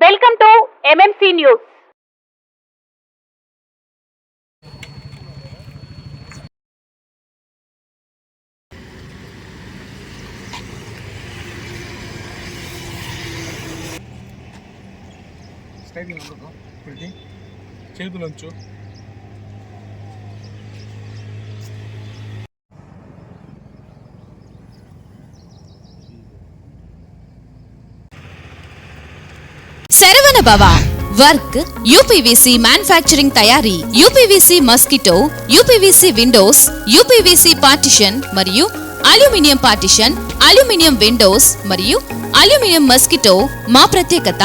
Welcome to MMC news. చేతులంచు Saravana Bhava work UPVC manufacturing తయారీ, UPVC mosquito, UPVC windows, UPVC partition మరియు aluminium partition, aluminium windows మరియు aluminium mosquito. మా ప్రత్యేకత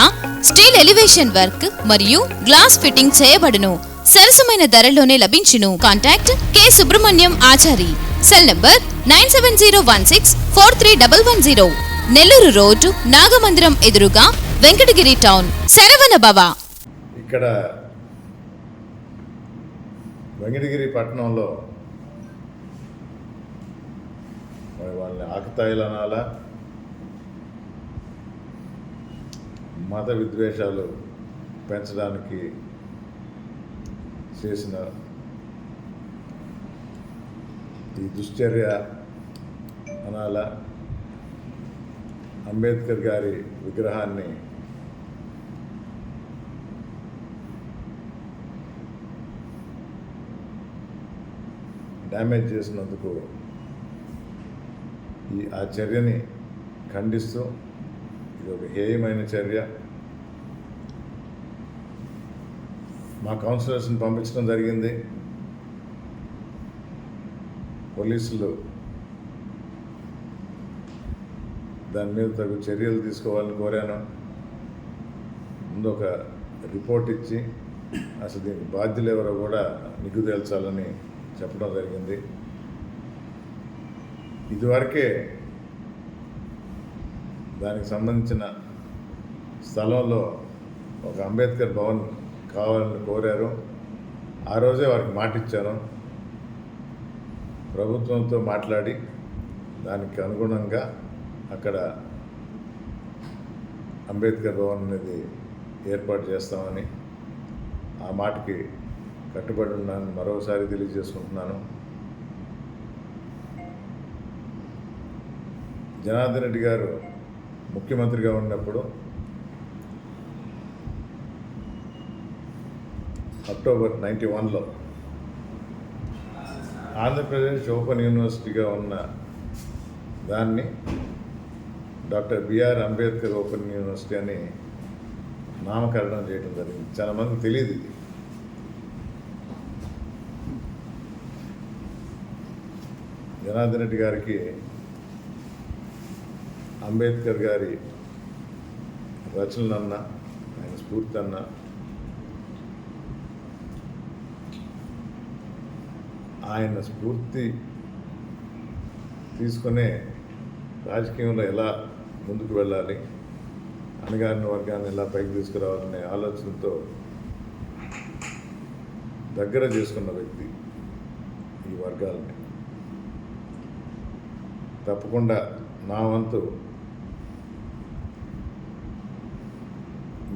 steel elevation work మరియు glass fitting చేయబడును. సరసమైన ధరలోనే లభించును. Contact K Subrahmanyam Achari. Cell number 9701643110. Nellore road, Nagamandiram ఎదురుగా, వెంకటగిరి టౌన్. శరవణ భవ. ఇక్కడ వెంకటగిరి పట్టణంలో వాళ్ళని ఆకతాయిలు అనాలా, మత విద్వేషాలు పెంచడానికి చేసిన ఈ దుశ్చర్య అనాలా, అంబేద్కర్ గారి విగ్రహాన్ని డ్యామేజ్ చేసినందుకు ఆ చర్యని ఖండిస్తూ ఇది ఒక హేయమైన చర్య. మా కౌన్సిలర్స్ని పంపించడం జరిగింది. పోలీసులు దాని మీద తగు చర్యలు తీసుకోవాలని కోరాను. ముందు ఒక రిపోర్ట్ ఇచ్చి అసలు దీనికి బాధ్యులు ఎవరో కూడా నిగ్గు తేల్చాలని చెప్పడం జరిగింది. ఇదివరకే దానికి సంబంధించిన స్థలంలో ఒక అంబేద్కర్ భవన్ కావాలని కోరారు. ఆ రోజే వారికి మాట ఇచ్చాను. ప్రభుత్వంతో మాట్లాడి దానికి అనుగుణంగా అక్కడ అంబేద్కర్ భవన్ అనేది ఏర్పాటు చేస్తామని ఆ మాటకి కట్టుబడి ఉన్నాను. మరోసారి తెలియజేసుకుంటున్నాను. జనార్దన్ రెడ్డి గారు ముఖ్యమంత్రిగా ఉన్నప్పుడు అక్టోబర్ 91లో ఆంధ్రప్రదేశ్ ఓపెన్ యూనివర్సిటీగా ఉన్న దాన్ని doctor B R Ambedkar open university అని నామకరణం చేయడం జరిగింది. చాలామందికి తెలియదు ఇది. జనార్దన్ రెడ్డి గారికి అంబేద్కర్ గారి రచనలన్నా, ఆయన స్ఫూర్తి అన్నా, ఆయన స్ఫూర్తి తీసుకునే రాజకీయంలో ఎలా ముందుకు వెళ్ళాలి, అణగారిన వర్గాన్ని ఎలా పైకి తీసుకురావాలనే ఆలోచనతో దగ్గర చేసుకున్న వ్యక్తి ఈ వర్గాలని. తప్పకుండా నా వంతు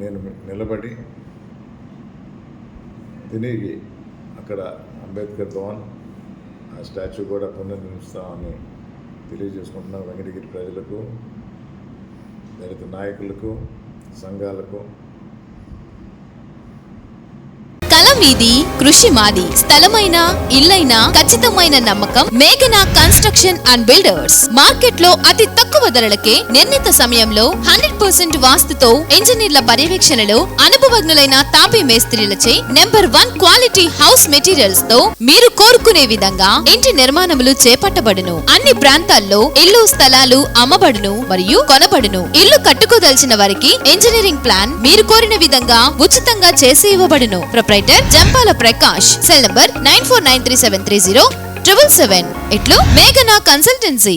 నేను నిలబడి తిరిగి అక్కడ అంబేద్కర్ భవన్ ఆ స్టాచ్యూ కూడా పునర్నిర్మిస్తామని తెలియజేసుకుంటున్నాను. వెంకటగిరి ప్రజలకు, దళిత నాయకులకు, సంఘాలకు. కలం మీది, కృషి మాది. స్థలమైన, ఇల్లైనా ఖచ్చితమైన నమ్మకం మేఘనా కన్స్ట్రక్షన్ అండ్ బిల్డర్స్. మార్కెట్ లో అతి తక్కువ ధరలకే నిర్ణీత సమయంలో 100% వాస్తుతో, ఇంజనీర్ల పర్యవేక్షణలో అనుభవజ్ఞులైన తాపీ మేస్త్రీలచే నెంబర్ 1 క్వాలిటీ హౌస్ మెటీరియల్స్ తో మీరు కోరుకునే విధంగా ఇంటి నిర్మాణములు చేపట్టబడును. అన్ని ప్రాంతాల్లో ఇల్లు స్థలాలు అమ్మబడును మరియు కొనబడును. ఇల్లు కట్టుకోదలిచిన వారికి ఇంజనీరింగ్ ప్లాన్ మీరు కోరిన విధంగా ఉచితంగా చేసి ఇవ్వబడును. Proprietor Jampala Prakash. Cell number 9493730777. ఇట్లు మేఘనా కన్సల్టెన్సీ.